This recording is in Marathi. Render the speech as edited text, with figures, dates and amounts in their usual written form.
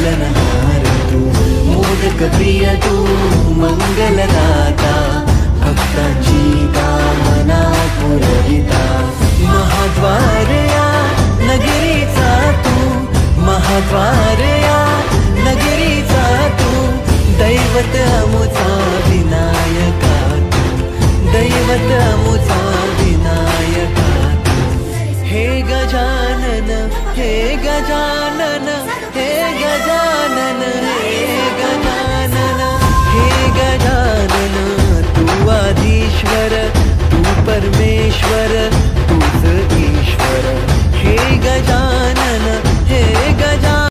पालनहार तू, मोदक प्रिय तू, मंगलदाता, भक्तांची कामना पुरविता। महाद्वार या नगरीचा तू, महाद्वार या नगरीचा तू, दैवत अमुचा विनायका तू, दैवत अमुचा विनायका तू। हे गजानन, हे गजानन, हे गजानन, हे गजानन, हे गजानन, तू आदिश्वर, तू परमेश्वर, तूच ईश्वर। हे गजानन,